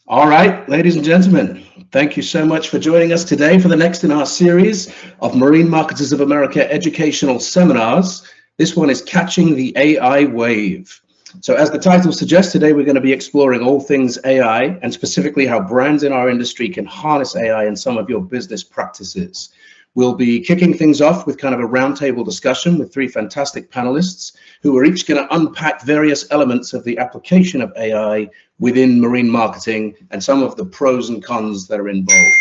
All right, ladies and gentlemen, thank you so much for joining us today for the next in our series of Marine Marketers of America educational seminars. This one is Catching the AI Wave. So as the title suggests, today we're going to be exploring all things AI and specifically how brands in our industry can harness AI in some of your business practices. We'll be kicking things off with kind of a roundtable discussion with three fantastic panelists who are each going to unpack various elements of the application of AI within marine marketing and some of the pros and cons that are involved.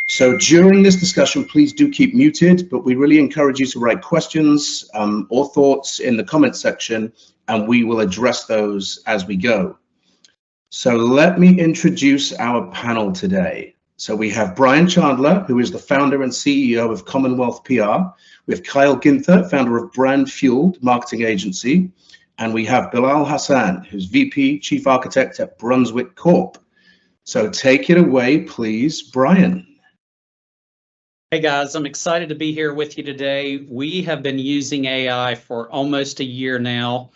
So during this discussion, please do keep muted, but we really encourage you to write questions or thoughts in the comment section, and we will address those as we go. So let me introduce our panel today. So we have Brian Chandler, who is the founder and CEO of Commonwealth PR. We have Kyle Ginther, founder of Brand Fueled Marketing Agency. And we have Bilal Hassan, who's VP Chief Architect at Brunswick Corp. So take it away, please, Brian. Hey guys, I'm excited to be here with you today. We have been using AI for almost a year now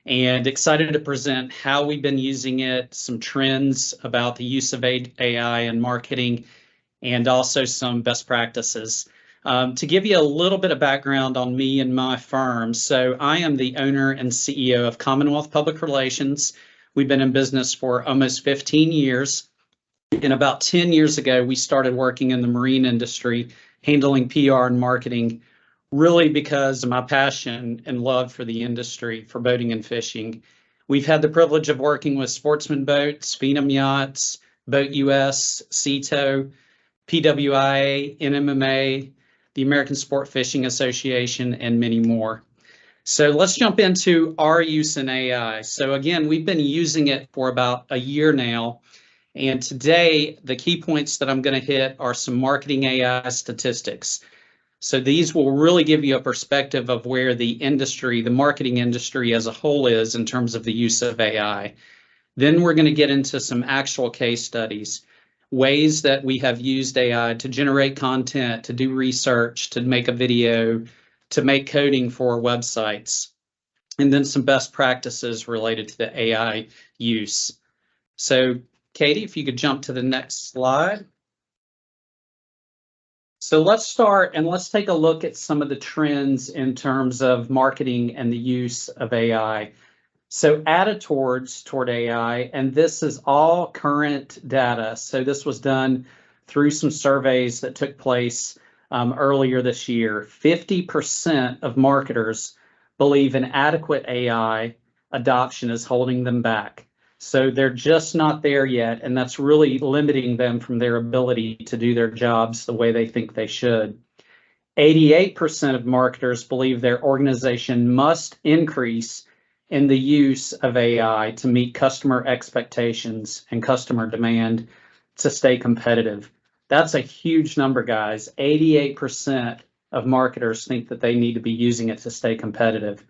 and excited to present how we've been using it, some trends about the use of AI in marketing, and also some best practices. To give you a little bit of background on me and my firm, so I am the owner and CEO of Commonwealth Public Relations. We've been in business for almost 15 years. And about 10 years ago, we started working in the marine industry, handling PR and marketing, really because of my passion and love for the industry, for boating and fishing. We've had the privilege of working with Sportsman Boats, Phenom Yachts, Boat US, CETO, PWIA, NMMA, the American Sport Fishing Association, and many more. So let's jump into our use in AI. So again, we've been using it for about a year now. And today, the key points that I'm going to hit are some marketing AI statistics. So these will really give you a perspective of where the industry, the marketing industry as a whole is in terms of the use of AI. Then we're going to get into some actual case studies, ways that we have used AI to generate content, to do research, to make a video, to make coding for websites, and then some best practices related to the AI use. So Katie, if you could jump to the next slide. So let's start and let's take a look at some of the trends in terms of marketing and the use of AI. So attitudes toward AI, and this is all current data. So this was done through some surveys that took place earlier this year. 50% of marketers believe inadequate AI adoption is holding them back. So they're just not there yet, and that's really limiting them from their ability to do their jobs the way they think they should. 88% of marketers believe their organization must increase in the use of AI to meet customer expectations and customer demand to stay competitive. That's a huge number, guys. 88% of marketers think that they need to be using it to stay competitive.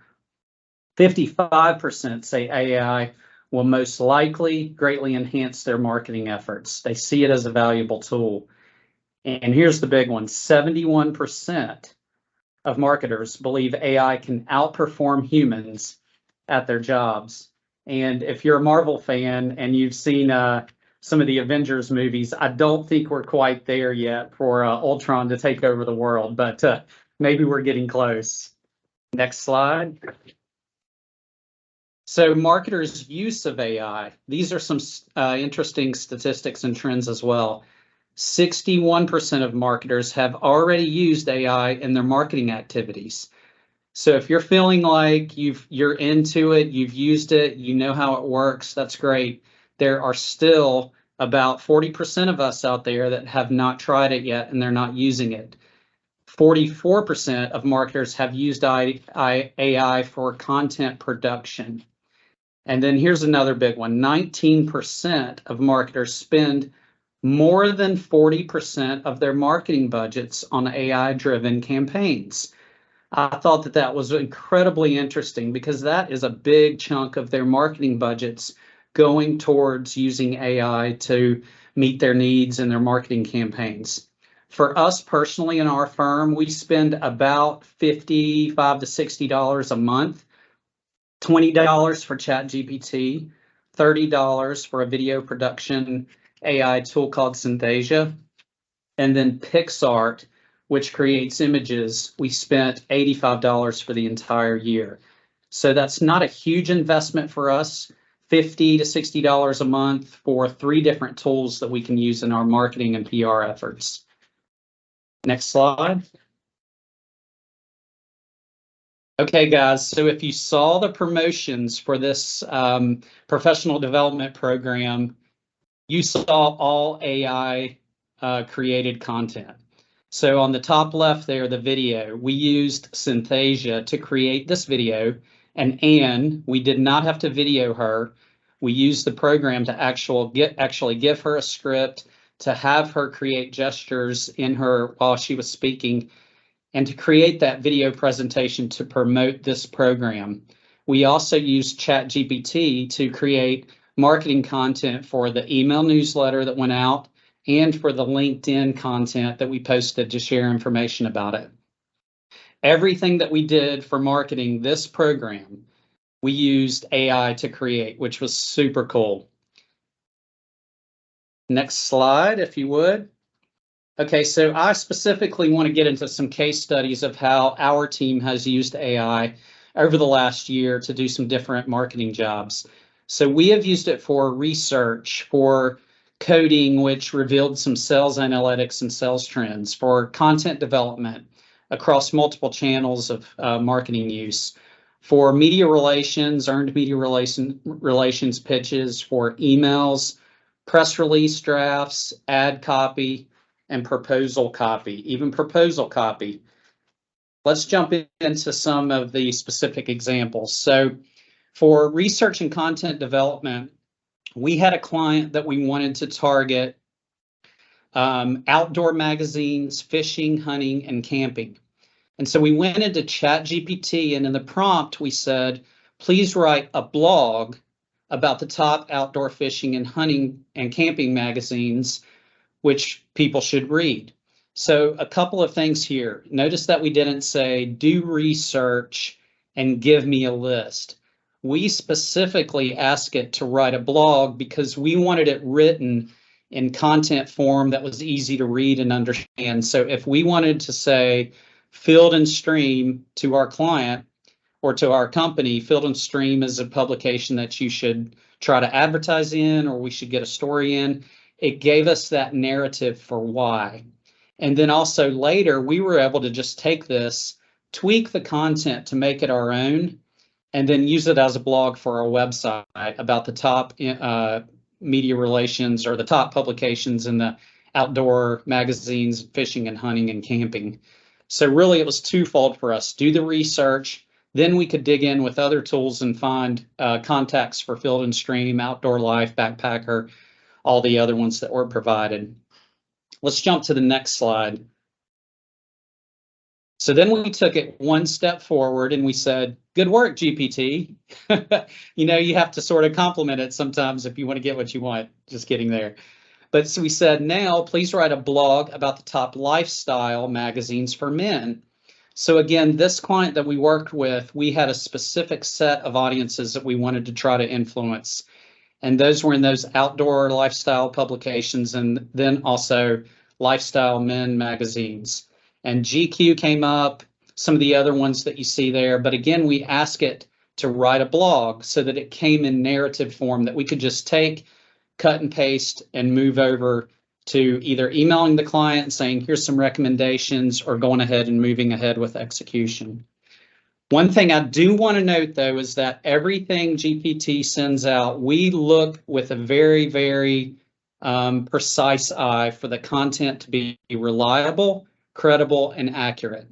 55% say AI will most likely greatly enhance their marketing efforts. They see it as a valuable tool. And here's the big one, 71% of marketers believe AI can outperform humans at their jobs. And if you're a Marvel fan and you've seen some of the Avengers movies, I don't think we're quite there yet for Ultron to take over the world, but maybe we're getting close. Next slide. So marketers' use of AI, these are some interesting statistics and trends as well. 61% of marketers have already used AI in their marketing activities. So if you're feeling like you're into it, you've used it, you know how it works, that's great. There are still about 40% of us out there that have not tried it yet and they're not using it. 44% of marketers have used AI for content production. And then here's another big one. 19% of marketers spend more than 40% of their marketing budgets on AI-driven campaigns. I thought that that was incredibly interesting because that is a big chunk of their marketing budgets going towards using AI to meet their needs in their marketing campaigns. For us personally in our firm, we spend about $55 to $60 a month, $20 for ChatGPT, $30 for a video production AI tool called Synthesia. And then PixArt, which creates images, we spent $85 for the entire year. So that's not a huge investment for us, $50 to $60 a month for 3 different tools that we can use in our marketing and PR efforts. Next slide. Okay, guys, so if you saw the promotions for this professional development program, you saw all AI created content. So on the top left there, the video, we used Synthesia to create this video, and Anne, we did not have to video her. We used the program to actually give her a script, to have her create gestures in her while she was speaking, and to create that video presentation to promote this program. We also used ChatGPT to create marketing content for the email newsletter that went out and for the LinkedIn content that we posted to share information about it. Everything that we did for marketing this program, we used AI to create, which was super cool. Next slide, if you would. Okay, so I specifically want to get into some case studies of how our team has used AI over the last year to do some different marketing jobs. So we have used it for research, for coding, which revealed some sales analytics and sales trends, for content development across multiple channels of marketing use, for media relations, earned media relations pitches, for emails, press release drafts, ad copy, and proposal copy, even proposal copy. Let's jump into some of the specific examples. So for research and content development, we had a client that we wanted to target outdoor magazines, fishing, hunting, and camping. And so we went into ChatGPT, and in the prompt, we said, please write a blog about the top outdoor fishing and hunting and camping magazines which people should read. So a couple of things here. Notice that we didn't say do research and give me a list. We specifically asked it to write a blog because we wanted it written in content form that was easy to read and understand. So if we wanted to say Field and Stream to our client or to our company, Field and Stream is a publication that you should try to advertise in, or we should get a story in. It gave us that narrative for why. And then also later, we were able to just take this, tweak the content to make it our own, and then use it as a blog for our website about the top media relations or the top publications in the outdoor magazines, fishing and hunting and camping. So really it was twofold for us. Do the research, then we could dig in with other tools and find contacts for Field and Stream, Outdoor Life, Backpacker, all the other ones that were provided. Let's jump to the next slide. So then we took it one step forward and we said, good work, GPT. You know, you have to sort of compliment it sometimes if you want to get what you want. Just kidding there. But so we said, now please write a blog about the top lifestyle magazines for men. So again, this client that we worked with, we had a specific set of audiences that we wanted to try to influence. And those were in those outdoor lifestyle publications and then also lifestyle men magazines. And GQ came up, some of the other ones that you see there. But again, we asked it to write a blog so that it came in narrative form that we could just take, cut and paste and move over to either emailing the client and saying, here's some recommendations, or going ahead and moving ahead with execution. One thing I do want to note, though, is that everything GPT sends out, we look with a very, very precise eye for the content to be reliable, credible, and accurate.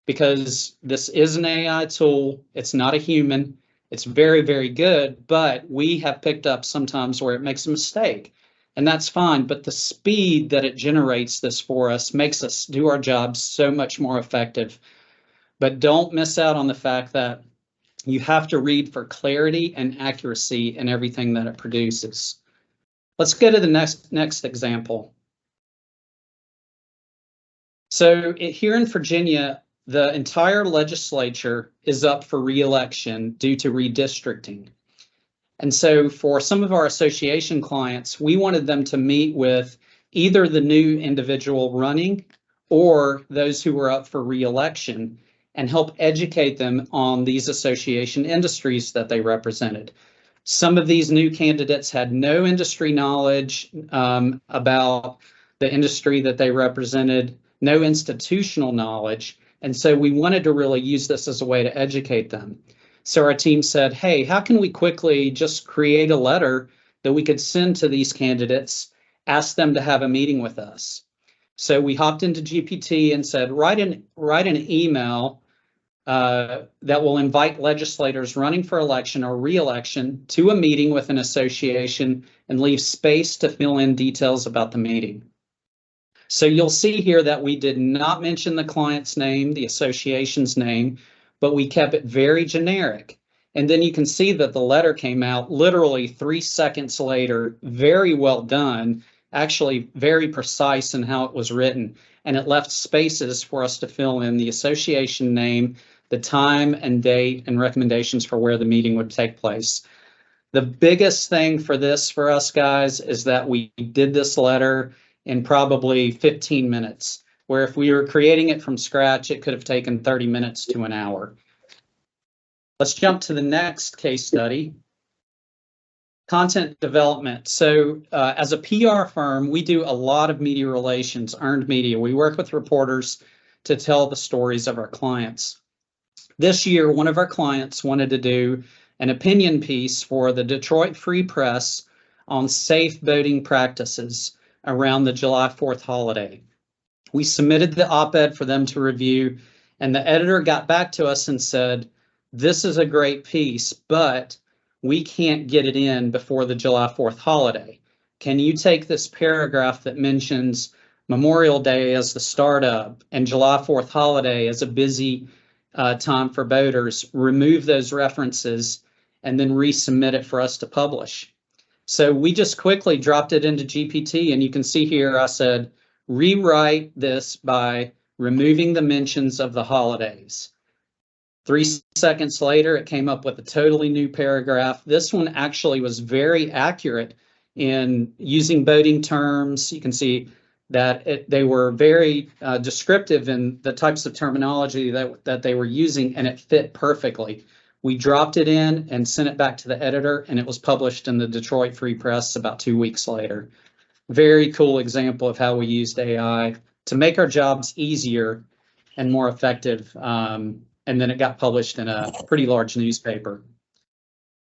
Because this is an AI tool, it's not a human, it's very, very good, but we have picked up sometimes where it makes a mistake. And that's fine, but the speed that it generates this for us makes us do our jobs so much more effective. But don't miss out on the fact that you have to read for clarity and accuracy in everything that it produces. Let's go to the next example. So here in Virginia, the entire legislature is up for re-election due to redistricting. And so for some of our association clients, we wanted them to meet with either the new individual running or those who were up for re-election and help educate them on these association industries that they represented. Some of these new candidates had no industry knowledge about the industry that they represented, no institutional knowledge. And so we wanted to really use this as a way to educate them. So our team said, hey, how can we quickly just create a letter that we could send to these candidates, ask them to have a meeting with us? So we hopped into GPT and said, write an email that will invite legislators running for election or re-election to a meeting with an association and leave space to fill in details about the meeting. So you'll see here that we did not mention the client's name, the association's name, but we kept it very generic. And then you can see that the letter came out literally 3 seconds later, very well done, actually very precise in how it was written. And it left spaces for us to fill in the association name, the time and date, and recommendations for where the meeting would take place. The biggest thing for this for us guys is that we did this letter in probably 15 minutes, where if we were creating it from scratch, it could have taken 30 minutes to an hour. Let's jump to the next case study. Content development. So as a PR firm, we do a lot of media relations, earned media. We work with reporters to tell the stories of our clients. This year, one of our clients wanted to do an opinion piece for the Detroit Free Press on safe boating practices around the July 4th holiday. We submitted the op-ed for them to review, and the editor got back to us and said, this is a great piece, but we can't get it in before the July 4th holiday. Can you take this paragraph that mentions Memorial Day as the startup and July 4th holiday as a busy time for boaters, remove those references, and then resubmit it for us to publish? So we just quickly dropped it into GPT, and you can see here I said, rewrite this by removing the mentions of the holidays. 3 seconds later, it came up with a totally new paragraph. This one actually was very accurate in using boating terms. You can see that they were very descriptive in the types of terminology that they were using, and it fit perfectly. We dropped it in and sent it back to the editor, and it was published in the Detroit Free Press about 2 weeks later. Very cool example of how we used AI to make our jobs easier and more effective. And then it got published in a pretty large newspaper.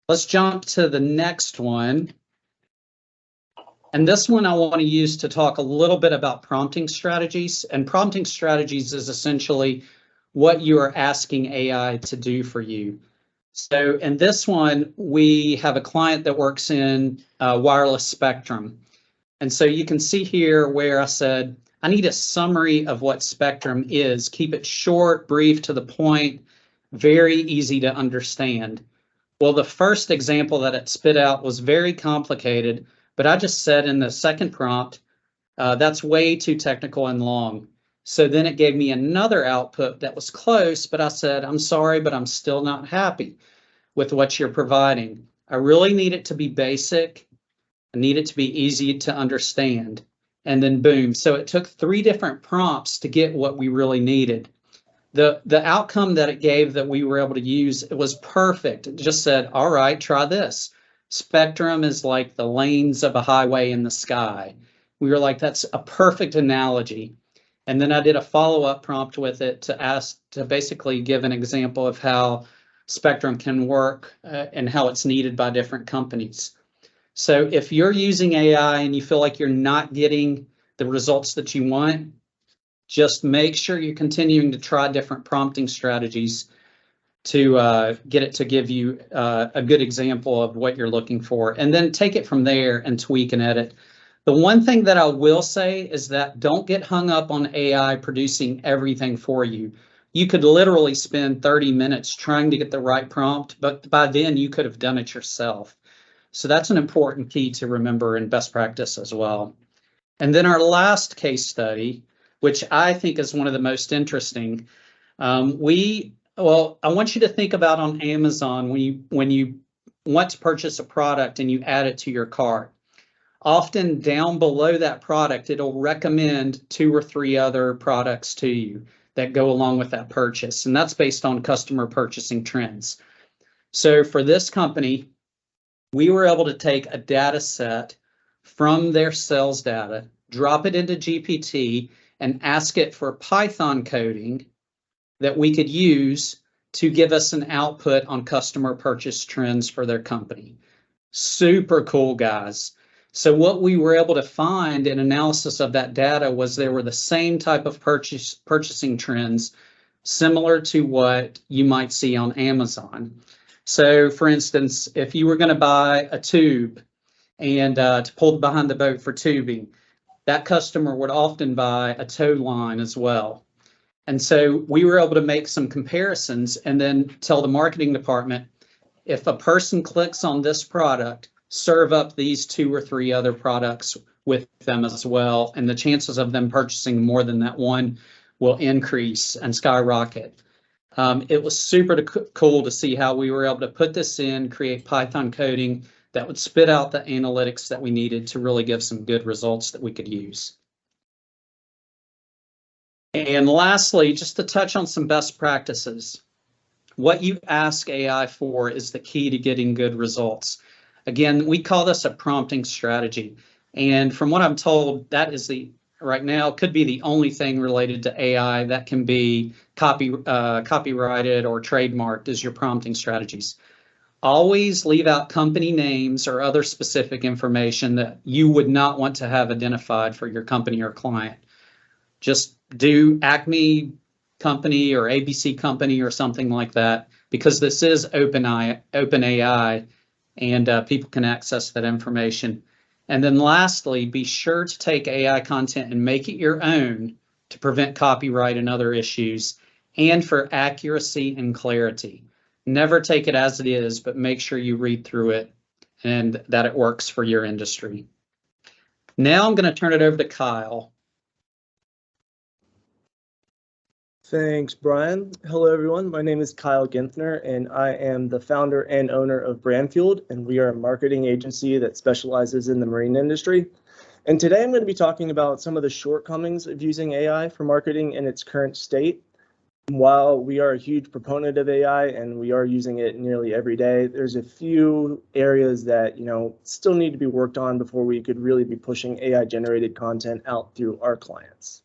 Let's jump to the next one. And this one I want to use to talk a little bit about prompting strategies. And prompting strategies is essentially what you are asking AI to do for you. So in this one, we have a client that works in wireless spectrum. And so you can see here where I said, I need a summary of what spectrum is. Keep it short, brief, to the point, very easy to understand. Well, the first example that it spit out was very complicated, but I just said in the second prompt, that's way too technical and long. So then it gave me another output that was close, but I said, I'm sorry, but I'm still not happy with what you're providing. I really need it to be basic. I need it to be easy to understand. And then boom. So it took 3 different prompts to get what we really needed. The outcome that it gave that we were able to use, it was perfect. It just said, all right, try this. Spectrum is like the lanes of a highway in the sky. We were like, that's a perfect analogy. And then I did a follow-up prompt with it to basically give an example of how spectrum can work and how it's needed by different companies. So if you're using AI and you feel like you're not getting the results that you want, just make sure you're continuing to try different prompting strategies to get it to give you a good example of what you're looking for, and then take it from there and tweak and edit. The one thing that I will say is that don't get hung up on AI producing everything for you. You could literally spend 30 minutes trying to get the right prompt, but by then you could have done it yourself. So that's an important key to remember in best practice as well. And then our last case study, which I think is one of the most interesting. I want you to think about on Amazon when you want to purchase a product and you add it to your cart. Often down below that product, it'll recommend 2 or 3 other products to you that go along with that purchase. And that's based on customer purchasing trends. So for this company, we were able to take a data set from their sales data, drop it into GPT, and ask it for Python coding that we could use to give us an output on customer purchase trends for their company. Super cool, guys. So what we were able to find in analysis of that data was there were the same type of purchasing trends similar to what you might see on Amazon. So for instance, if you were going to buy a tube and to pull behind the boat for tubing, that customer would often buy a tow line as well. And so we were able to make some comparisons and then tell the marketing department, if a person clicks on this product, serve up these 2 or 3 other products with them as well. And the chances of them purchasing more than that one will increase and skyrocket. It was super cool to see how we were able to put this in, create Python coding that would spit out the analytics that we needed to really give some good results that we could use. And lastly, just to touch on some best practices. What you ask AI for is the key to getting good results. Again, we call this a prompting strategy. And from what I'm told, that is right now could be the only thing related to AI that can be copyrighted or trademarked as your prompting strategies. Always leave out company names or other specific information that you would not want to have identified for your company or client. Just do Acme Company or ABC Company or something like that, because this is open AI and people can access that information. And then lastly, be sure to take AI content and make it your own to prevent copyright and other issues, and for accuracy and clarity. Never take it as it is, but make sure you read through it and that it works for your industry. Now I'm going to turn it over to Kyle. Thanks, Brian. Hello, everyone. My name is Kyle Ginthner, and I am the founder and owner of Brandfield, and we are a marketing agency that specializes in the marine industry. And today I'm going to be talking about some of the shortcomings of using AI for marketing in its current state. While we are a huge proponent of AI and we are using it nearly every day, there's a few areas that, still need to be worked on before we could really be pushing AI-generated content out through our clients.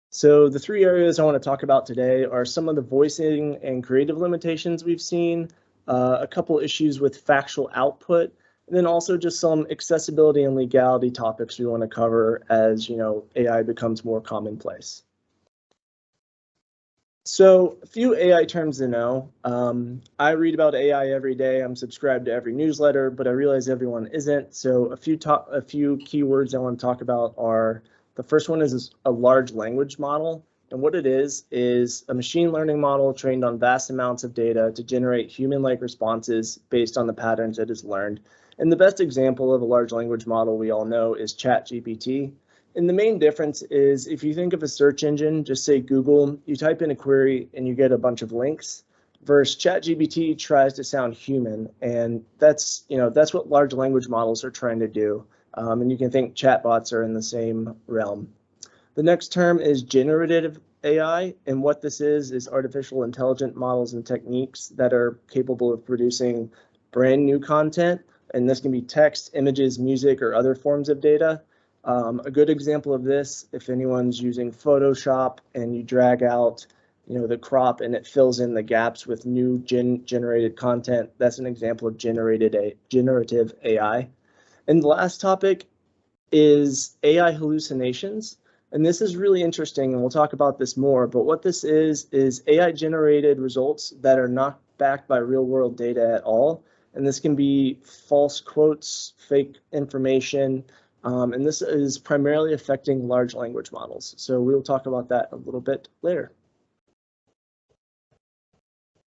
So the 3 areas I want to talk about today are some of the voicing and creative limitations we've seen, a couple issues with factual output, and then also just some accessibility and legality topics we want to cover as, AI becomes more commonplace. So a few AI terms to know. I read about AI every day. I'm subscribed to every newsletter, but I realize everyone isn't. So a few keywords I want to talk about are, the first one is a large language model. And what it is a machine learning model trained on vast amounts of data to generate human-like responses based on the patterns it has learned. And the best example of a large language model we all know is ChatGPT. And the main difference is, if you think of a search engine, just say Google, you type in a query and you get a bunch of links, versus ChatGPT tries to sound human. And that's what large language models are trying to do. And you can think chatbots are in the same realm. The next term is generative AI, and what this is artificial intelligent models and techniques that are capable of producing brand new content, and this can be text, images, music, or other forms of data. A good example of this, if anyone's using Photoshop and you drag out the crop and it fills in the gaps with new generated content, that's an example of generative AI. And the last topic is AI hallucinations. And this is really interesting, and we'll talk about this more, but what this is AI generated results that are not backed by real world data at all. And this can be false quotes, fake information, and this is primarily affecting large language models. So we'll talk about that a little bit later.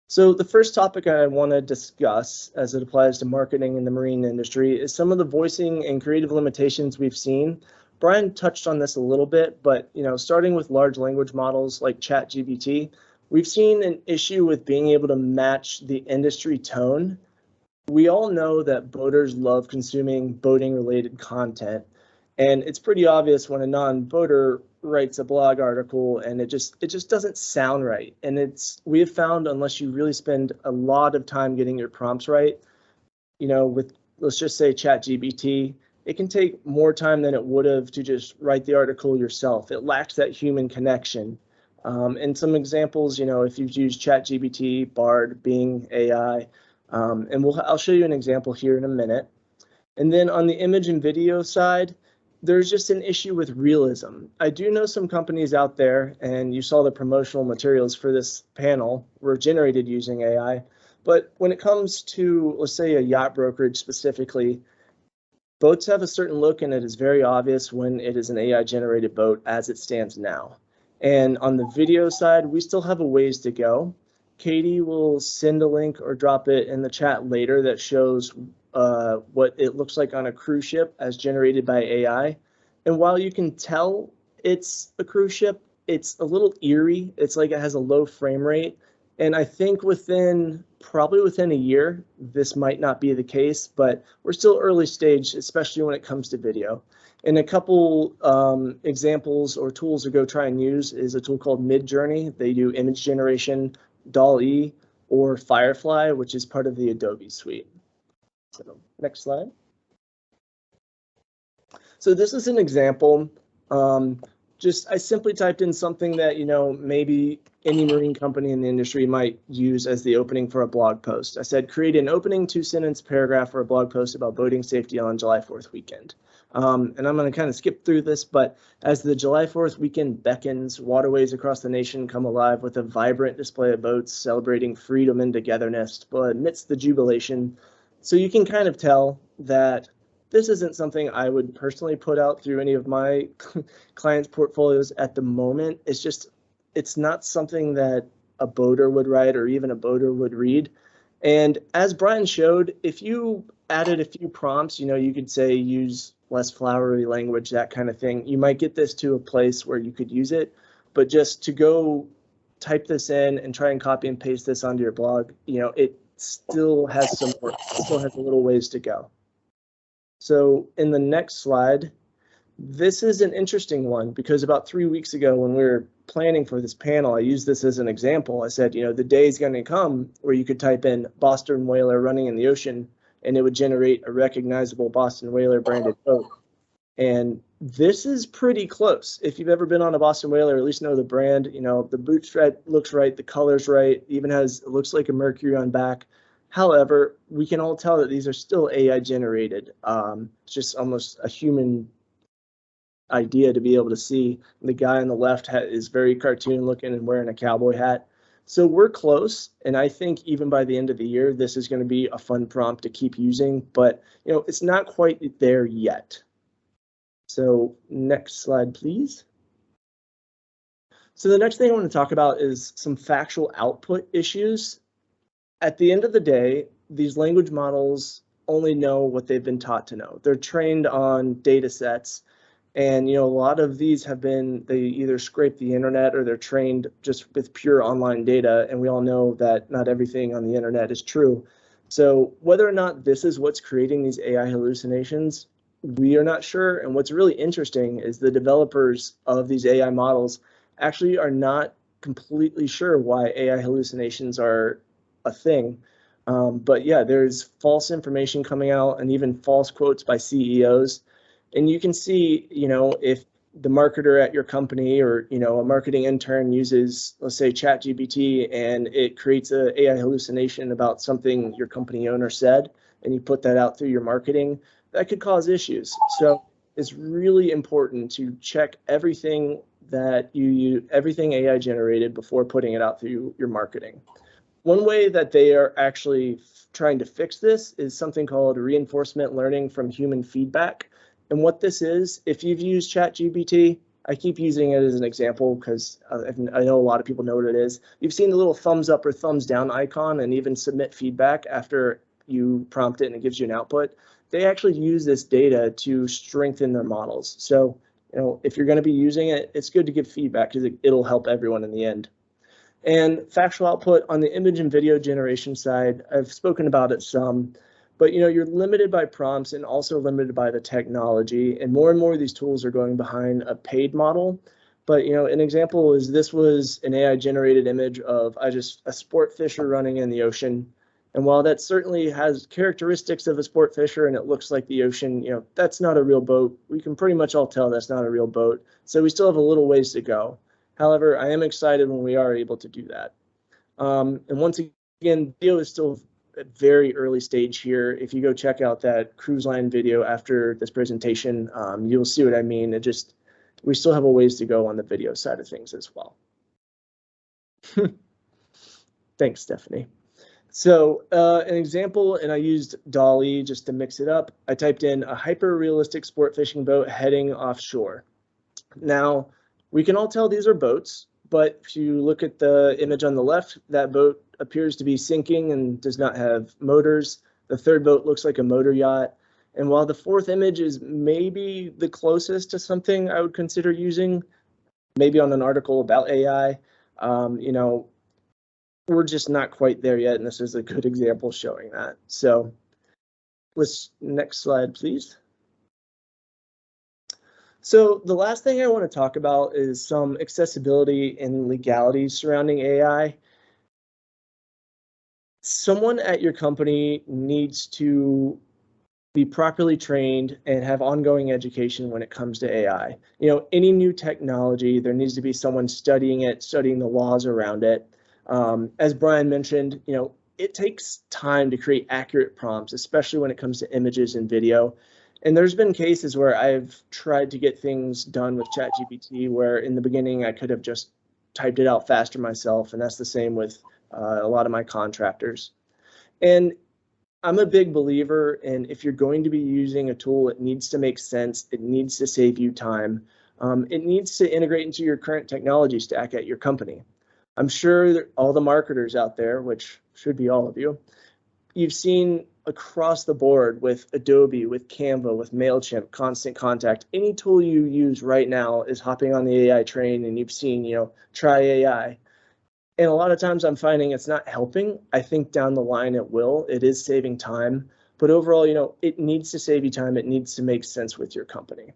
So the first topic I want to discuss as it applies to marketing in the marine industry is some of the voicing and creative limitations we've seen. Brian touched on this a little bit, but starting with large language models like ChatGPT, We've seen an issue with being able to match the industry tone. We all know that boaters love consuming boating-related content, and it's pretty obvious when a non-boater writes a blog article and it just doesn't sound right. And we have found, unless you really spend a lot of time getting your prompts right, with, let's just say, ChatGPT, it can take more time than it would have to just write the article yourself. It lacks that human connection. And some examples, if you've used ChatGPT, Bard, Bing, AI, and I'll show you an example here in a minute. And then on the image and video side, there's just an issue with realism. I do know some companies out there, and you saw the promotional materials for this panel were generated using AI. But when it comes to, let's say, a yacht brokerage specifically, boats have a certain look, and it is very obvious when it is an AI-generated boat as it stands now. And on the video side, we still have a ways to go. Katie will send a link or drop it in the chat later that shows what it looks like on a cruise ship as generated by AI. And while you can tell it's a cruise ship, it's a little eerie. It's like it has a low frame rate. And I think probably within a year, this might not be the case, but we're still early stage, especially when it comes to video. And a couple examples or tools to go try and use is a tool called Midjourney. They do image generation, DALL-E, or Firefly, which is part of the Adobe suite. So next slide. So this is an example. I simply typed in something that, maybe any marine company in the industry might use as the opening for a blog post. I said, create an opening 2-sentence paragraph for a blog post about boating safety on July 4th weekend. And I'm going to kind of skip through this, but as the July 4th weekend beckons, waterways across the nation come alive with a vibrant display of boats celebrating freedom and togetherness, but amidst the jubilation. So you can kind of tell that this isn't something I would personally put out through any of my clients' portfolios at the moment. It's not something that a boater would write or even a boater would read. And as Brian showed, if you added a few prompts, you could say use less flowery language, that kind of thing. You might get this to a place where you could use it, but just to go type this in and try and copy and paste this onto your blog, it still has some work. It still has a little ways to go. So in the next slide, this is an interesting one because about 3 weeks ago when we were planning for this panel, I used this as an example. I said, the day is going to come where you could type in Boston whaler running in the ocean and it would generate a recognizable Boston whaler branded boat. And this is pretty close. If you've ever been on a Boston whaler, at least know the brand, the boot stripe looks right, the color's right, even it looks like a Mercury on back. However, we can all tell that these are still AI generated. It's just almost a human idea to be able to see. The guy on the left is very cartoon looking and wearing a cowboy hat. So we're close, and I think even by the end of the year, this is going to be a fun prompt to keep using, but it's not quite there yet. So next slide, please. So the next thing I want to talk about is some factual output issues. At the end of the day, these language models only know what they've been taught to know. They're trained on data sets. And, a lot of these they either scrape the internet or they're trained just with pure online data. And we all know that not everything on the internet is true. So whether or not this is what's creating these AI hallucinations, we are not sure. And what's really interesting is the developers of these AI models actually are not completely sure why AI hallucinations are a thing. But yeah, there's false information coming out and even false quotes by CEOs. And you can see, if the marketer at your company or, a marketing intern uses, let's say, ChatGPT, and it creates an AI hallucination about something your company owner said, and you put that out through your marketing, that could cause issues. So it's really important to check everything everything AI generated before putting it out through your marketing. One way that they are actually trying to fix this is something called reinforcement learning from human feedback. And what this is, if you've used ChatGPT, I keep using it as an example because I know a lot of people know what it is. You've seen the little thumbs up or thumbs down icon and even submit feedback after you prompt it and it gives you an output. They actually use this data to strengthen their models. So, if you're going to be using it, it's good to give feedback because it'll help everyone in the end. And factual output on the image and video generation side, I've spoken about it some, but you're limited by prompts and also limited by the technology. And more of these tools are going behind a paid model. But an example is this was an AI generated image of a sport fisher running in the ocean. And while that certainly has characteristics of a sport fisher and it looks like the ocean, that's not a real boat. We can pretty much all tell that's not a real boat. So we still have a little ways to go. However, I am excited when we are able to do that. And once again, video is still at very early stage here. If you go check out that cruise line video after this presentation, you'll see what I mean. We still have a ways to go on the video side of things as well. Thanks, Stephanie. So an example, and I used DALL-E just to mix it up. I typed in a hyper-realistic sport fishing boat heading offshore. Now, we can all tell these are boats, but if you look at the image on the left, that boat appears to be sinking and does not have motors. The third boat looks like a motor yacht. And while the fourth image is maybe the closest to something I would consider using, maybe on an article about AI, we're just not quite there yet, and this is a good example showing that. So next slide, please. So the last thing I want to talk about is some accessibility and legalities surrounding AI. Someone at your company needs to be properly trained and have ongoing education when it comes to AI. Any new technology, there needs to be someone studying it, studying the laws around it. As Brian mentioned, it takes time to create accurate prompts, especially when it comes to images and video. And there's been cases where I've tried to get things done with ChatGPT where in the beginning I could have just typed it out faster myself, and that's the same with a lot of my contractors. And I'm a big believer in if you're going to be using a tool, it needs to make sense, it needs to save you time, it needs to integrate into your current technology stack at your company. I'm sure that all the marketers out there, which should be all of you, you've seen across the board with Adobe, with Canva, with MailChimp, Constant Contact, any tool you use right now is hopping on the AI train, and you've seen, try AI. And a lot of times I'm finding it's not helping. I think down the line it will. It is saving time. But overall, it needs to save you time. It needs to make sense with your company.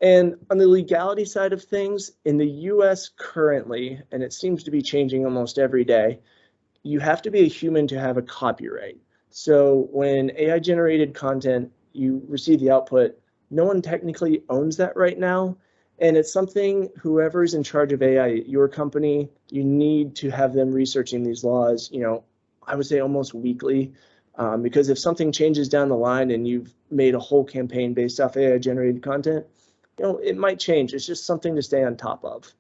And on the legality side of things, in the US currently, and it seems to be changing almost every day, you have to be a human to have a copyright. So when AI generated content, you receive the output, no one technically owns that right now. And it's something whoever's in charge of AI at your company, you need to have them researching these laws, I would say almost weekly, because if something changes down the line and you've made a whole campaign based off AI generated content, it might change. It's just something to stay on top of.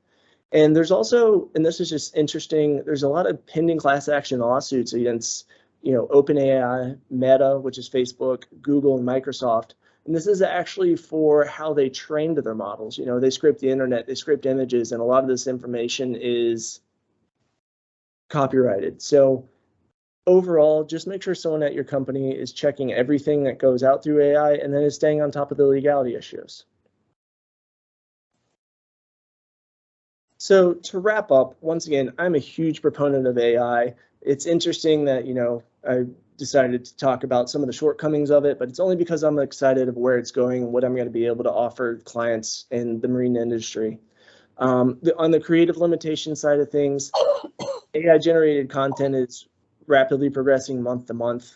And there's also, and this is just interesting, there's a lot of pending class action lawsuits against, OpenAI, Meta, which is Facebook, Google, and Microsoft. And this is actually for how they trained their models. They scrape the internet, they scraped images, and a lot of this information is copyrighted. So overall, just make sure someone at your company is checking everything that goes out through AI and then is staying on top of the legality issues. So to wrap up, once again, I'm a huge proponent of AI. It's interesting that, I decided to talk about some of the shortcomings of it, but it's only because I'm excited of where it's going and what I'm going to be able to offer clients in the marine industry. On the creative limitation side of things, AI generated content is rapidly progressing month to month.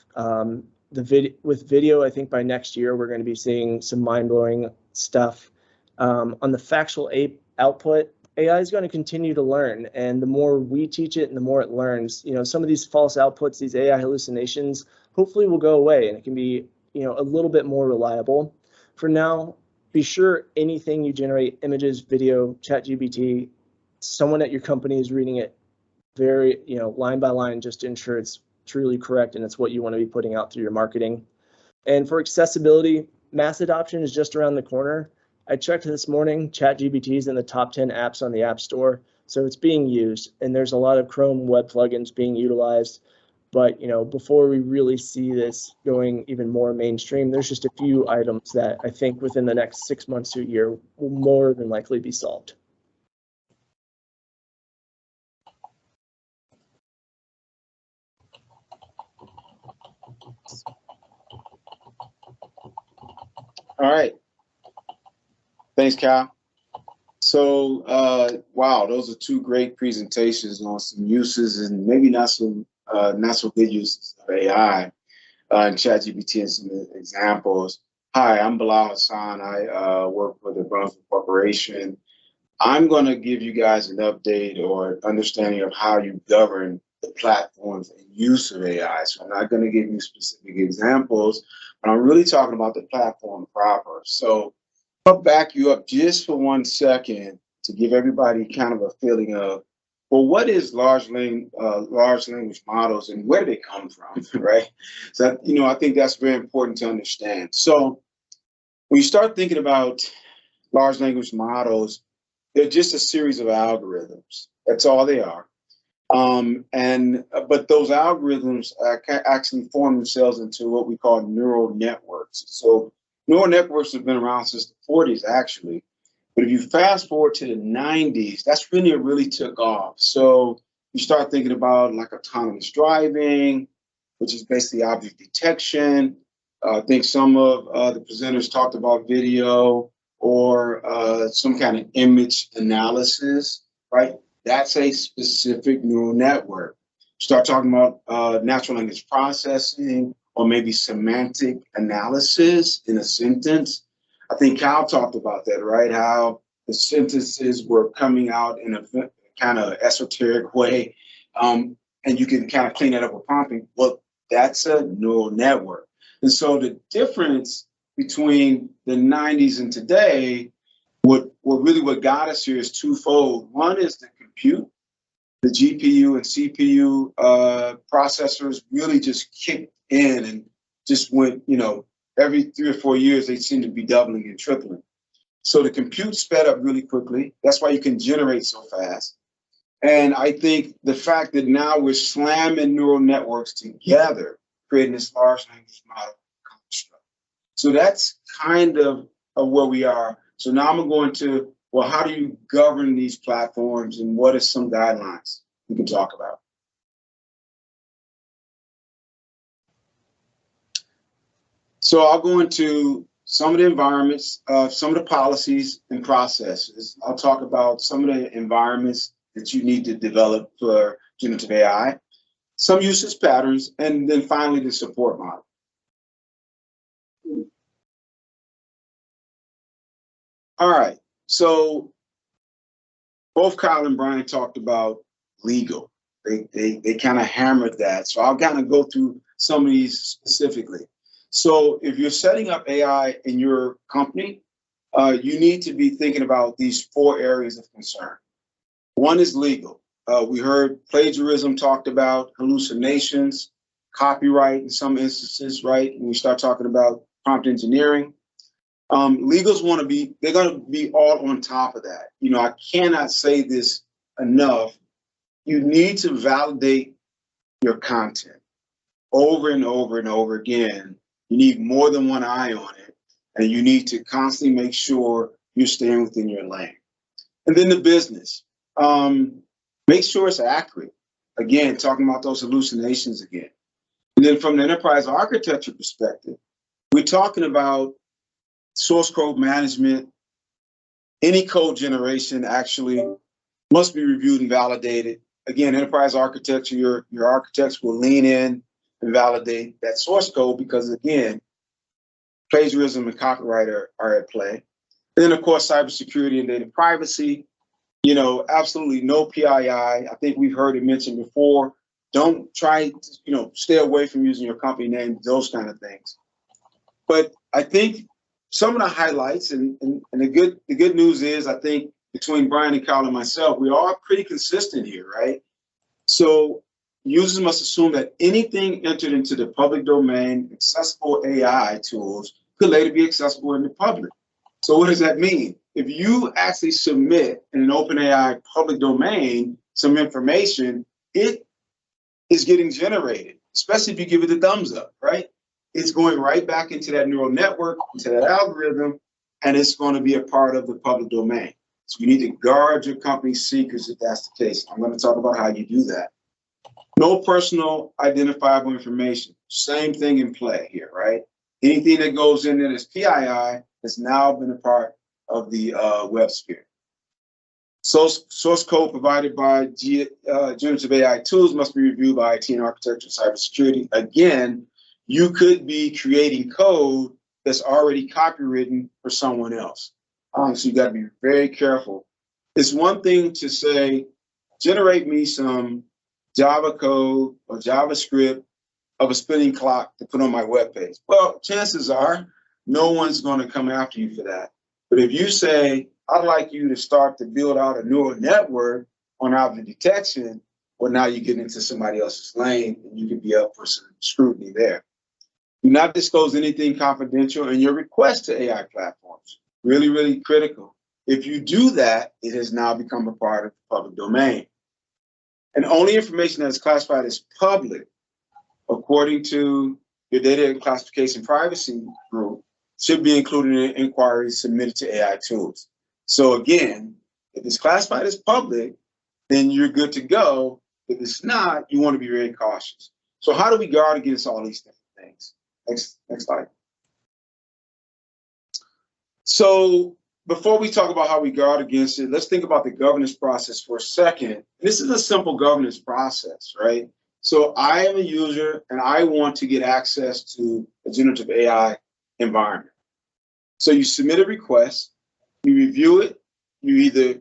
With video, I think by next year, we're going to be seeing some mind-blowing stuff. On the factual output, AI is going to continue to learn, and the more we teach it and the more it learns, some of these false outputs, these AI hallucinations, hopefully will go away and it can be, a little bit more reliable. For now, be sure anything you generate, images, video, ChatGPT, someone at your company is reading it very, line by line, just to ensure it's truly correct and it's what you want to be putting out through your marketing. And for accessibility, mass adoption is just around the corner. I checked this morning, ChatGPT is in the top 10 apps on the App Store, so it's being used, and there's a lot of Chrome web plugins being utilized. But before we really see this going even more mainstream, there's just a few items that I think within the next 6 months to a year will more than likely be solved. All right. Thanks, Cal. So, wow, those are two great presentations on some uses and maybe not so good uses of AI and ChatGPT and some examples. Hi, I'm Bilal Hassan. I work for the Brunswick Corporation. I'm going to give you guys an update or understanding of how you govern the platforms and use of AI. So I'm not going to give you specific examples, but I'm really talking about the platform proper. So I'll back you up just for 1 second to give everybody kind of a feeling of, well, what is large language models and where do they come from, right? So, I think that's very important to understand. So when you start thinking about large language models, they're just a series of algorithms. That's all they are. But those algorithms actually form themselves into what we call neural networks. So neural networks have been around since the 40s, actually. But if you fast forward to the 90s, that's when it really took off. So you start thinking about like autonomous driving, which is basically object detection. I think some of the presenters talked about video or some kind of image analysis, right? That's a specific neural network. Start talking about natural language processing or maybe semantic analysis in a sentence. I think Cal talked about that, right? How the sentences were coming out in a kind of esoteric way. And you can kind of clean that up with prompting. Well, that's a neural network. And so the difference between the 90s and today, what got us here is twofold. One is the compute. The GPU and CPU processors really just kicked in and just went, every 3 or 4 years, they seem to be doubling and tripling. So the compute sped up really quickly. That's why you can generate so fast. And I think the fact that now we're slamming neural networks together, creating this large language model construct. So that's kind of where we are. So now I'm going to, well, how do you govern these platforms and what are some guidelines we can talk about? So I'll go into some of the environments, some of the policies and processes. I'll talk about some of the environments that you need to develop for generative AI, some usage patterns, and then finally the support model. All right, so both Kyle and Brian talked about legal. They kind of hammered that. So I'll kind of go through some of these specifically. So if you're setting up AI in your company, you need to be thinking about these 4 areas of concern. One is legal. We heard plagiarism talked about, hallucinations, copyright in some instances, right? When we start talking about prompt engineering. Legals they're going to be all on top of that. I cannot say this enough. You need to validate your content over and over and over again. You need more than one eye on it, and you need to constantly make sure you're staying within your lane. And then the business. Make sure it's accurate. Again, talking about those hallucinations again. And then from the enterprise architecture perspective, we're talking about source code management. Any code generation actually must be reviewed and validated. Again, enterprise architecture, your architects will lean in and validate that source code because, again, plagiarism and copyright are at play. And then, of course, cybersecurity and data privacy. Absolutely no PII. I think we've heard it mentioned before. Don't try to, stay away from using your company name, those kind of things. But I think some of the highlights and the good news is, I think between Brian and Kyle and myself, we are pretty consistent here, right? So users must assume that anything entered into the public domain, accessible AI tools, could later be accessible in the public. So what does that mean? If you actually submit in an OpenAI public domain some information, it is getting generated, especially if you give it a thumbs up, right? It's going right back into that neural network, into that algorithm, and it's going to be a part of the public domain. So you need to guard your company's secrets if that's the case. I'm going to talk about how you do that. No personal identifiable information. same thing in play here, right? Anything that goes in there that's PII has now been a part of the web sphere. Source code provided by generative AI tools must be reviewed by IT and architecture and cybersecurity. Again, you could be creating code that's already copywritten for someone else. So you got to be very careful. It's one thing to say, generate me some Java code or JavaScript of a spinning clock to put on my web page. Well, chances are no one's going to come after you for that. But if you say, I'd like you to start to build out a neural network on object detection, well, now you get into somebody else's lane and you could be up for some scrutiny there. Do not disclose anything confidential in your request to AI platforms. Really, really critical. If you do that, it has now become a part of the public domain. And only information that is classified as public, according to your data classification privacy group, should be included in inquiries submitted to AI tools. So again, if it's classified as public, then you're good to go. If it's not, you want to be very cautious. So how do we guard against all these different things? Next slide. So before we talk about how we guard against it, let's think about the governance process for a second. This is a simple governance process, right? So I am a user and I want to get access to a generative AI environment. So you submit a request, you review it, you either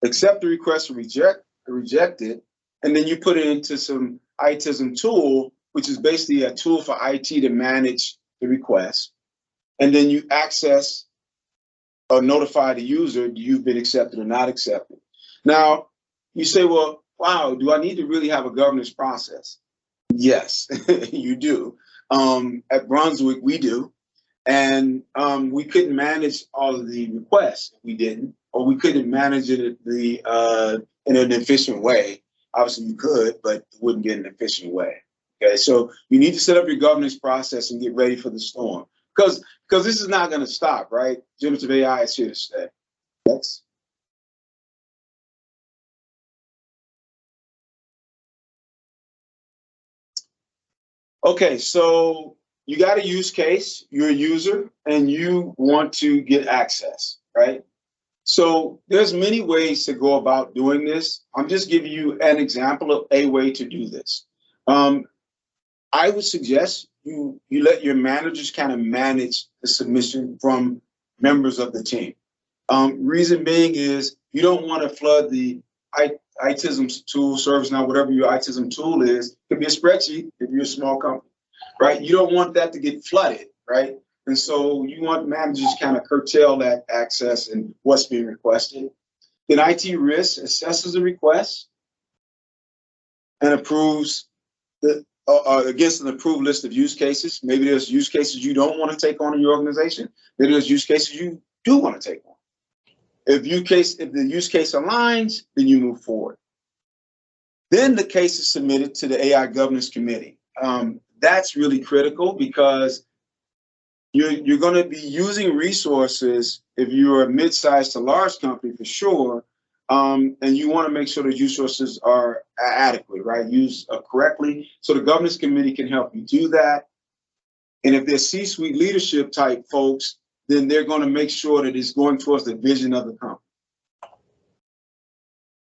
accept the request or reject it, and then you put it into some ITISM tool, which is basically a tool for IT to manage the request. And then you access or notify the user you've been accepted or not accepted. Now, you say, well, wow, do I need to really have a governance process? Yes, you do. At Brunswick, we do. And we couldn't manage all of the requests. We didn't, or we couldn't manage it in an efficient way. Obviously, you could, but it wouldn't get an efficient way. Okay, so you need to set up your governance process and get ready for the storm, because this is not going to stop, right? Generative AI is here to stay. Next. Okay, so you got a use case, you're a user, and you want to get access, right? So there's many ways to go about doing this. I'm just giving you an example of a way to do this. I would suggest you let your managers kind of manage the submission from members of the team. Reason being is you don't want to flood the ITISM tool, ServiceNow, whatever your ITISM tool is. It could be a spreadsheet if you're a small company, right? You don't want that to get flooded, right? And so you want managers to kind of curtail that access and what's being requested. Then IT risk assesses the request and approves against an approved list of use cases. Maybe there's use cases you don't want to take on in your organization. Maybe there's use cases you do want to take on. If the use case aligns, then you move forward. Then the case is submitted to the AI governance committee. That's really critical because you're going to be using resources if you're a mid-sized to large company for sure, and you want to make sure the resources are adequate, right? Used correctly. So the governance committee can help you do that. And if they're C-suite leadership type folks, then they're going to make sure that it's going towards the vision of the company.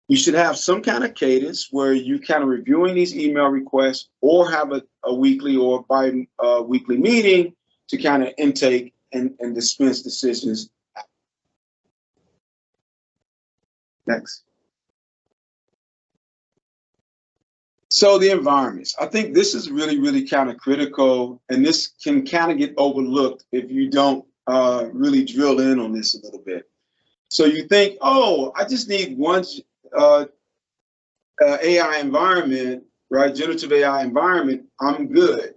You should have some kind of cadence where you kind of reviewing these email requests or have a weekly or bi-weekly meeting to kind of intake and dispense decisions. Next. So the environments. I think this is really, really kind of critical, and this can kind of get overlooked if you don't really drill in on this a little bit. So you think, oh, I just need one AI environment, right? Generative AI environment, I'm good.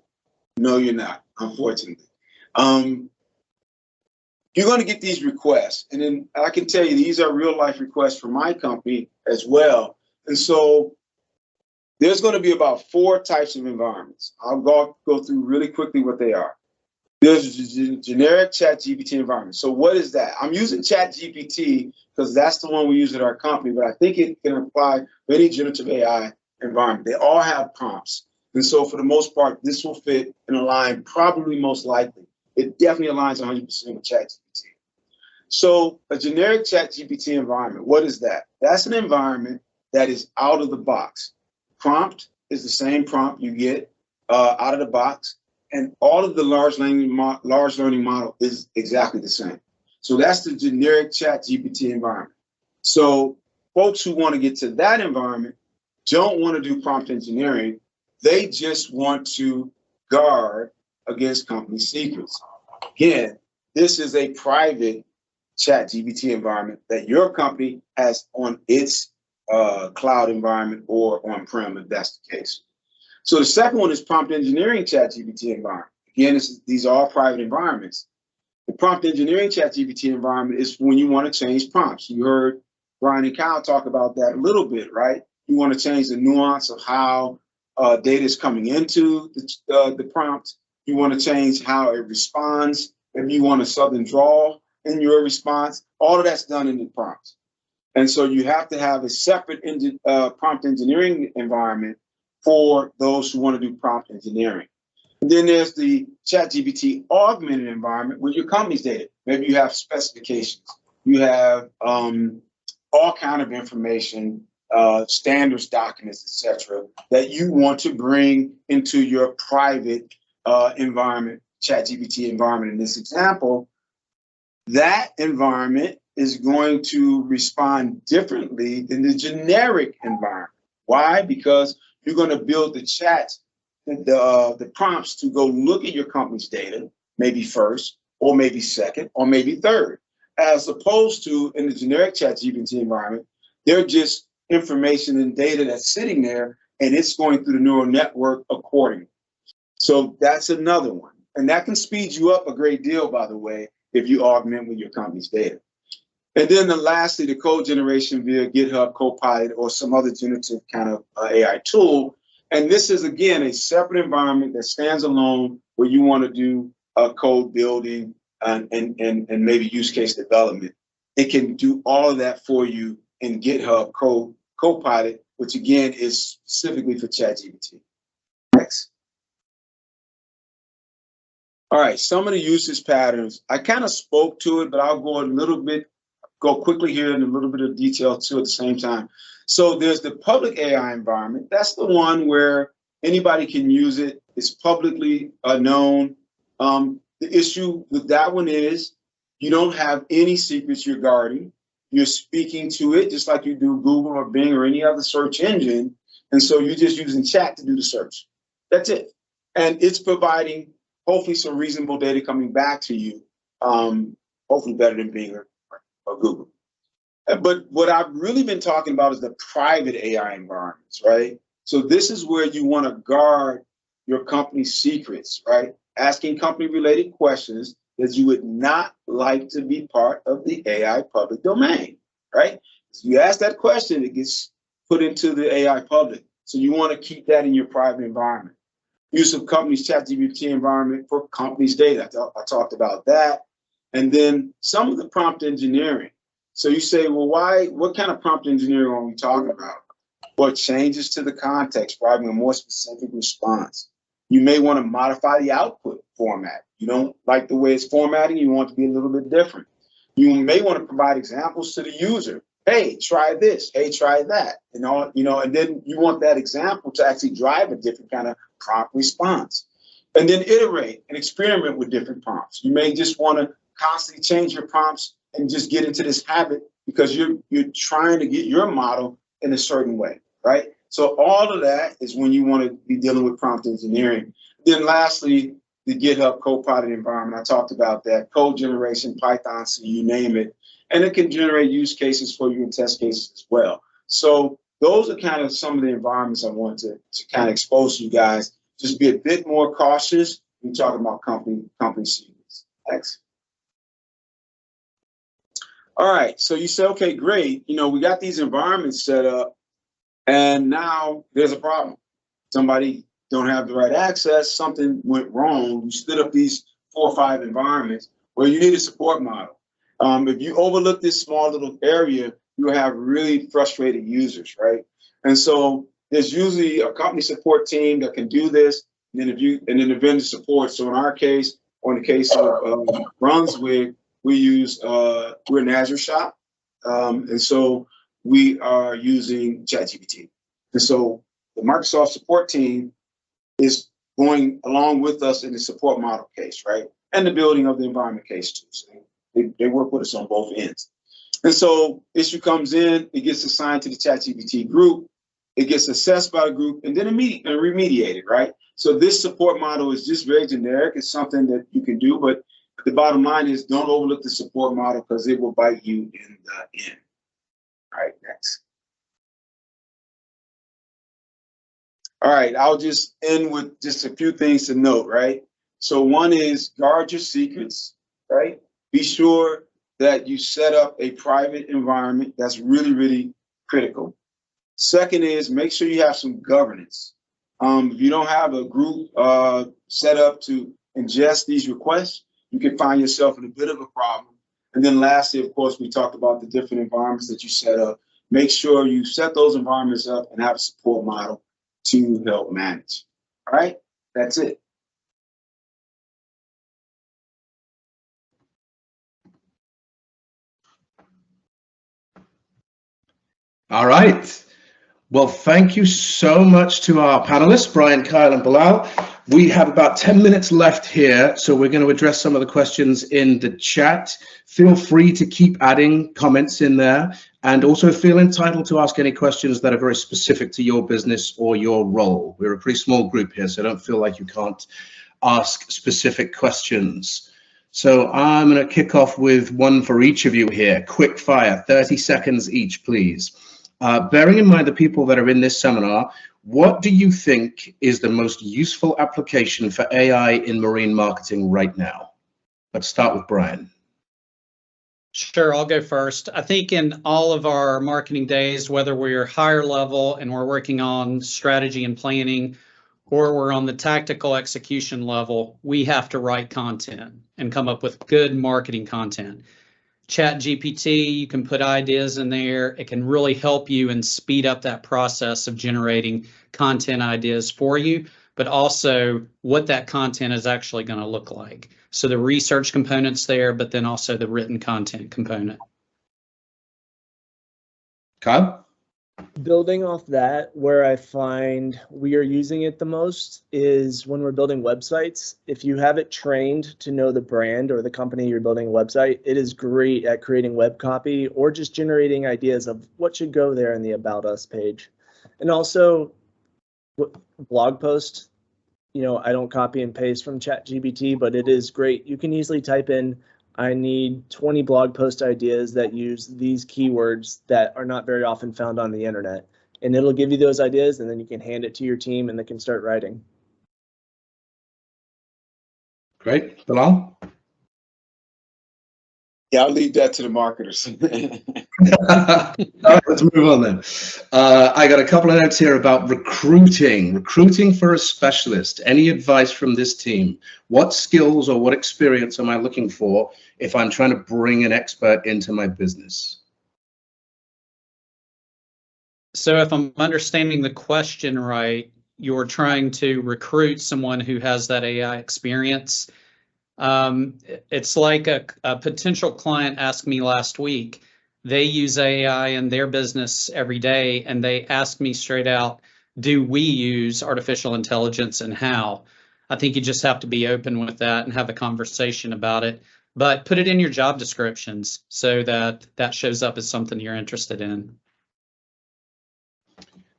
No, you're not, unfortunately. You're going to get these requests, and then I can tell you these are real life requests from my company as well. And so there's going to be about 4 types of environments. I'll go through really quickly what they are. There's a generic ChatGPT environment. So what is that? I'm using ChatGPT because that's the one we use at our company, but I think it can apply to any generative AI environment. They all have prompts. And so for the most part, this will fit and align probably most likely. It definitely aligns 100% with ChatGPT. So a generic ChatGPT environment, what is that? That's an environment that is out of the box. Prompt is the same prompt you get out of the box, and all of the large learning model is exactly the same. So that's the generic ChatGPT environment. So folks who want to get to that environment don't want to do prompt engineering. They just want to guard against company secrets. Again, this is a private ChatGPT environment that your company has on its cloud environment or on-prem, if that's the case. So the second one is prompt engineering ChatGPT environment. Again, these are all private environments. The prompt engineering ChatGPT environment is when you want to change prompts. You heard Brian and Kyle talk about that a little bit, right? You want to change the nuance of how data is coming into the prompt. You want to change how it responds. If you want a southern drawl in your response, all of that's done in the prompt. And so you have to have a separate prompt engineering environment for those who want to do prompt engineering. And then there's the ChatGPT augmented environment with your company's data. Maybe you have specifications, you have all kind of information, standards, documents, etc., that you want to bring into your private environment, ChatGPT environment. In this example, that environment is going to respond differently than the generic environment. Why? Because you're going to build the chat, the prompts to go look at your company's data, maybe first, or maybe second, or maybe third, as opposed to in the generic ChatGPT environment, they're just information and data that's sitting there, and it's going through the neural network accordingly. So that's another one. And that can speed you up a great deal, by the way, if you augment with your company's data. And then lastly, the code generation via GitHub, Copilot, or some other generative kind of AI tool. And this is, again, a separate environment that stands alone where you want to do code building and maybe use case development. It can do all of that for you in GitHub Copilot, which again is specifically for ChatGPT. Next. All right, some of the usage patterns. I kind of spoke to it, but I'll go quickly here in a little bit of detail too at the same time. So there's the public AI environment. That's the one where anybody can use it. It's publicly known. The issue with that one is you don't have any secrets you're guarding. You're speaking to it just like you do Google or Bing or any other search engine. And so you're just using chat to do the search. That's it. And it's providing hopefully some reasonable data coming back to you, hopefully better than Bing or Google. But what I've really been talking about is the private AI environments, right? So this is where you want to guard your company's secrets, right? Asking company-related questions that you would not like to be part of the AI public domain, right? So you ask that question, it gets put into the AI public. So you want to keep that in your private environment. Use of companies' ChatGPT environment for companies' data. I talked about that. And then some of the prompt engineering. So you say, well, what kind of prompt engineering are we talking about? Well, changes to the context, providing a more specific response. You may want to modify the output format. You don't like the way it's formatting, you want it to be a little bit different. You may want to provide examples to the user. Hey, try this. Hey, try that. And then you want that example to actually drive a different kind of prompt response. And then iterate and experiment with different prompts. You may just want to constantly change your prompts and just get into this habit because you're trying to get your model in a certain way, right? So all of that is when you want to be dealing with prompt engineering. Then lastly, the GitHub Copilot environment. I talked about that. Code generation, Python, so you name it. And it can generate use cases for you and test cases as well. So those are kind of some of the environments I want to kind of expose to you guys. Just be a bit more cautious when talking about company secrets. Thanks. All right, so you say, okay, great. We got these environments set up, and now there's a problem. Somebody don't have the right access, something went wrong. You stood up these 4 or 5 environments where you need a support model. If you overlook this small little area, you'll have really frustrated users, right? And so there's usually a company support team that can do this, and then the vendor support. So in our case, or in the case of Brunswick, we're an Azure shop, and so we are using ChatGPT. And so the Microsoft support team is going along with us in the support model case, right? And the building of the environment case too. So they work with us on both ends. And so issue comes in, it gets assigned to the ChatGPT group, it gets assessed by the group, and then remediated, right? So this support model is just very generic. It's something that you can do, but the bottom line is don't overlook the support model because it will bite you in the end. All right, next. All right, I'll just end with just a few things to note, right? So one is guard your secrets, right? Be sure that you set up a private environment. That's really, really critical. Second is make sure you have some governance. If you don't have a group set up to ingest these requests, you can find yourself in a bit of a problem. And then lastly, of course, we talked about the different environments that you set up. Make sure you set those environments up and have a support model to help manage. All right, that's it. All right. Well, thank you so much to our panelists, Brian, Kyle, and Bilal. We have about 10 minutes left here, so we're going to address some of the questions in the chat. Feel free to keep adding comments in there, and also feel entitled to ask any questions that are very specific to your business or your role. We're a pretty small group here, so don't feel like you can't ask specific questions. So I'm going to kick off with one for each of you here. Quick fire, 30 seconds each, please. Bearing in mind the people that are in this seminar, what do you think is the most useful application for AI in marine marketing right now? Let's start with Brian. Sure, I'll go first. I think in all of our marketing days, whether we're higher level and we're working on strategy and planning, or we're on the tactical execution level, we have to write content and come up with good marketing content. ChatGPT, you can put ideas in there. It can really help you and speed up that process of generating content ideas for you, but also what that content is actually going to look like. So the research component's there, but then also the written content component. Kyle? Building off that, where I find we are using it the most is when we're building websites. If you have it trained to know the brand or the company you're building a website, it is great at creating web copy or just generating ideas of what should go there in the About Us page. And also blog post, you know, I don't copy and paste from ChatGPT, but it is great. You can easily type in, I need 20 blog post ideas that use these keywords that are not very often found on the internet. And it'll give you those ideas, and then you can hand it to your team and they can start writing. Great. Bilal? Yeah, I'll leave that to the marketers. All right, let's move on then. I got a couple of notes here about recruiting for a specialist. Any advice from this team? What skills or what experience am I looking for if I'm trying to bring an expert into my business? So if I'm understanding the question right, you're trying to recruit someone who has that AI experience. It's like a potential client asked me last week. They use AI in their business every day, and they asked me straight out, do we use artificial intelligence and how? I think you just have to be open with that and have a conversation about it, but put it in your job descriptions so that that shows up as something you're interested in.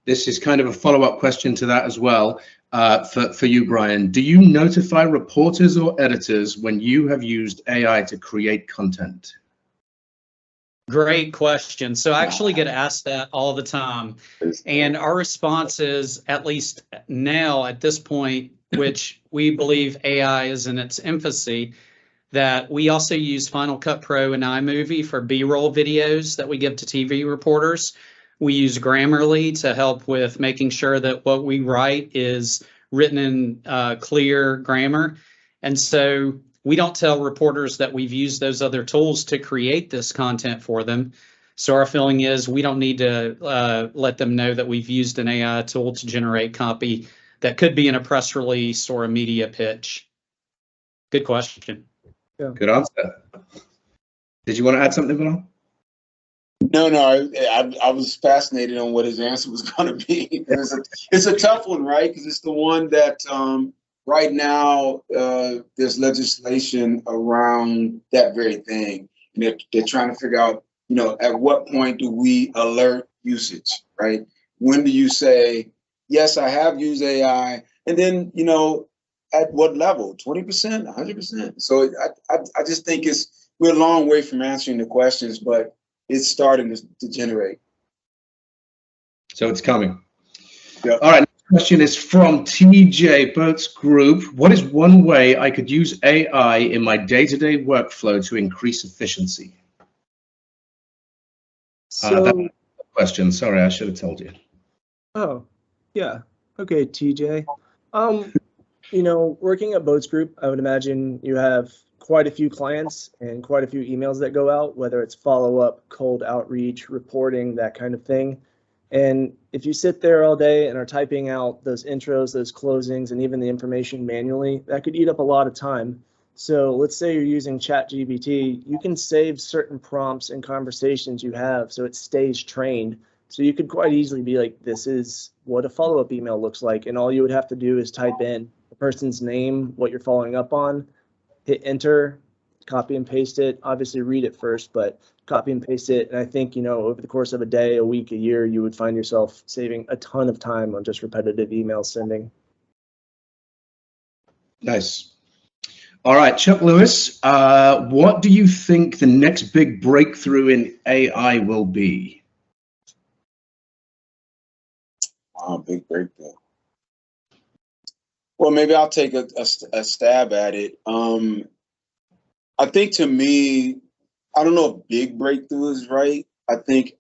This is kind of a follow-up question to that as well. For you, Brian, do you notify reporters or editors when you have used AI to create content? Great question. So I actually get asked that all the time. And our response is, at least now at this point, which we believe AI is in its infancy, that we also use Final Cut Pro and iMovie for B-roll videos that we give to TV reporters. We use Grammarly to help with making sure that what we write is written in clear grammar. And so we don't tell reporters that we've used those other tools to create this content for them. So our feeling is we don't need to let them know that we've used an AI tool to generate copy that could be in a press release or a media pitch. Good question. Yeah. Good answer. Did you want to add something, Bilal? No, I was fascinated on what his answer was going to be. It's a tough one, right? Because it's the one that right now there's legislation around that very thing. And they're trying to figure out, at what point do we alert usage, right? When do you say, yes, I have used AI, and then, at what level? 20%, 100%? So I just think we're a long way from answering the questions, but it's starting to generate. So it's coming. Yep. All right. Next question is from TJ Boats Group. What is one way I could use AI in my day-to-day workflow to increase efficiency? So, That's a question. Sorry, I should have told you. oh, yeah. Okay, TJ. Working at Boats Group, I would imagine you have quite a few clients and quite a few emails that go out, whether it's follow-up, cold outreach, reporting, that kind of thing. And if you sit there all day and are typing out those intros, those closings, and even the information manually, that could eat up a lot of time. So let's say you're using ChatGPT, you can save certain prompts and conversations you have so it stays trained. So you could quite easily be like, this is what a follow-up email looks like. And all you would have to do is type in the person's name, what you're following up on, hit enter, copy and paste it. Obviously read it first, but copy and paste it. And I think, over the course of a day, a week, a year, you would find yourself saving a ton of time on just repetitive email sending. Nice. All right, Chuck Lewis, what do you think the next big breakthrough in AI will be? Wow, big breakthrough. Well, maybe I'll take a stab at it. I think, to me, I don't know if big breakthrough is right. I think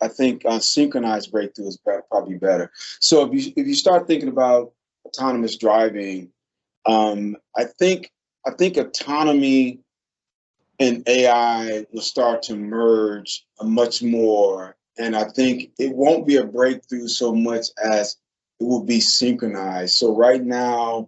synchronized breakthrough is probably better. So if you start thinking about autonomous driving, I think autonomy and AI will start to merge much more, and I think it won't be a breakthrough so much as it will be synchronized. So right now,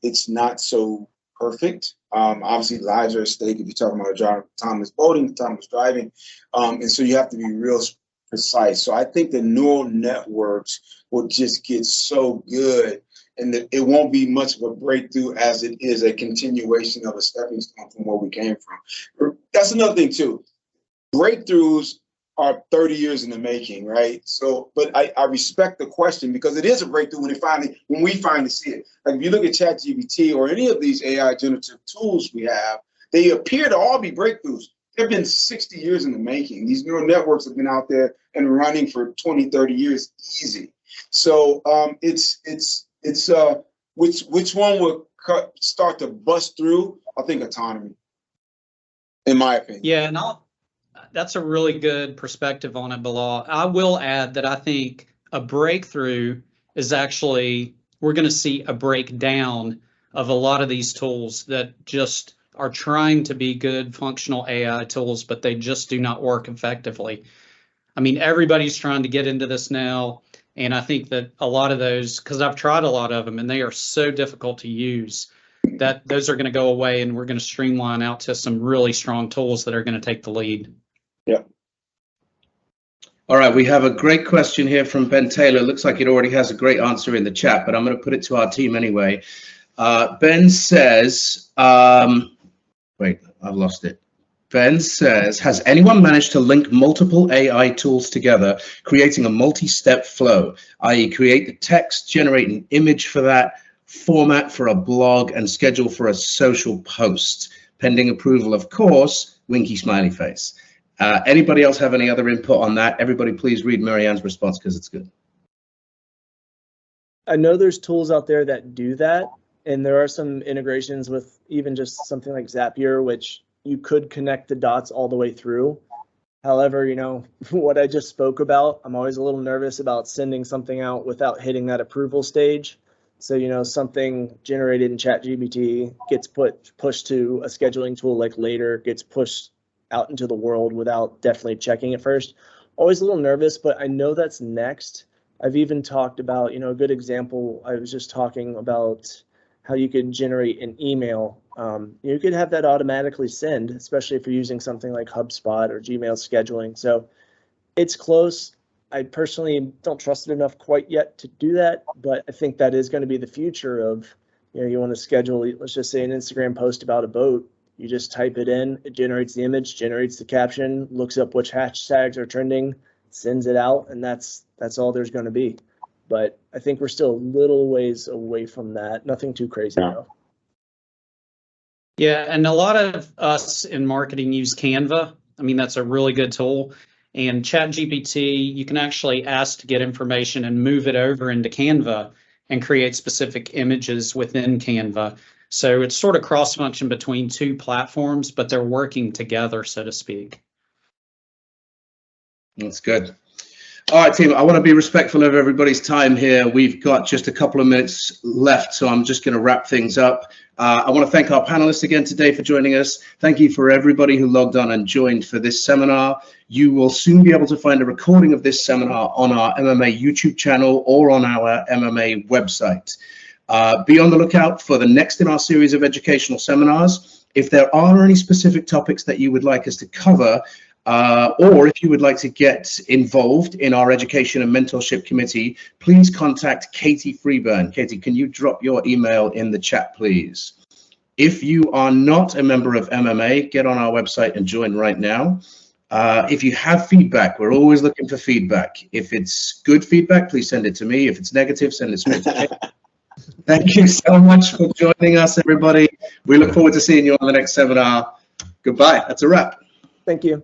it's not so perfect. Obviously, lives are at stake if you're talking about autonomous boating, autonomous driving, and so you have to be real precise. So I think the neural networks will just get so good, and that it won't be much of a breakthrough as it is a continuation of a stepping stone from where we came from. That's another thing too. Breakthroughs are 30 years in the making, right? So, but I respect the question because it is a breakthrough when we finally see it. Like if you look at ChatGPT or any of these AI generative tools we have, they appear to all be breakthroughs. They've been 60 years in the making. These neural networks have been out there and running for 20, 30 years easy. So which one will start to bust through? I think autonomy, in my opinion. Yeah, and that's a really good perspective on it, Bilal. I will add that I think a breakthrough is actually, we're going to see a breakdown of a lot of these tools that just are trying to be good functional AI tools, but they just do not work effectively. I mean, everybody's trying to get into this now. And I think that a lot of those, because I've tried a lot of them and they are so difficult to use, that those are going to go away and we're going to streamline out to some really strong tools that are going to take the lead. Yeah. All right, we have a great question here from Ben Taylor. It looks like it already has a great answer in the chat, but I'm going to put it to our team anyway. Ben says, wait, I've lost it. Ben says, has anyone managed to link multiple AI tools together, creating a multi-step flow, i.e. create the text, generate an image for that, format for a blog, and schedule for a social post, pending approval, of course, winky smiley face. Anybody else have any other input on that? Everybody please read Marianne's response because it's good. I know there's tools out there that do that, and there are some integrations with even just something like Zapier, which you could connect the dots all the way through. However, what I just spoke about, I'm always a little nervous about sending something out without hitting that approval stage. So, something generated in ChatGPT gets pushed to a scheduling tool like Later, gets pushed out into the world without definitely checking it first. Always a little nervous, but I know that's next. I've even talked about, a good example. I was just talking about how you could generate an email. You could have that automatically send, especially if you're using something like HubSpot or Gmail scheduling. So it's close. I personally don't trust it enough quite yet to do that, but I think that is going to be the future of, you want to schedule, let's just say, an Instagram post about a boat. You just type it in, it generates the image, generates the caption, looks up which hashtags are trending, sends it out, and that's all there's going to be. But I think we're still a little ways away from that. Nothing too crazy though. Yeah, and a lot of us in marketing use Canva. I mean, that's a really good tool. And ChatGPT, you can actually ask to get information and move it over into Canva and create specific images within Canva. So it's sort of cross-function between two platforms, but they're working together, so to speak. That's good. All right, team, I want to be respectful of everybody's time here. We've got just a couple of minutes left, so I'm just going to wrap things up. I want to thank our panelists again today for joining us. Thank you for everybody who logged on and joined for this seminar. You will soon be able to find a recording of this seminar on our MMA YouTube channel or on our MMA website. Be on the lookout for the next in our series of educational seminars. If there are any specific topics that you would like us to cover, or if you would like to get involved in our education and mentorship committee, please contact Katie Freeburn. Katie, can you drop your email in the chat, please? If you are not a member of MMA, get on our website and join right now. If you have feedback, we're always looking for feedback. If it's good feedback, please send it to me. If it's negative, send it straight to me. Thank you so much for joining us, everybody. We look forward to seeing you on the next seminar. Goodbye. That's a wrap. Thank you.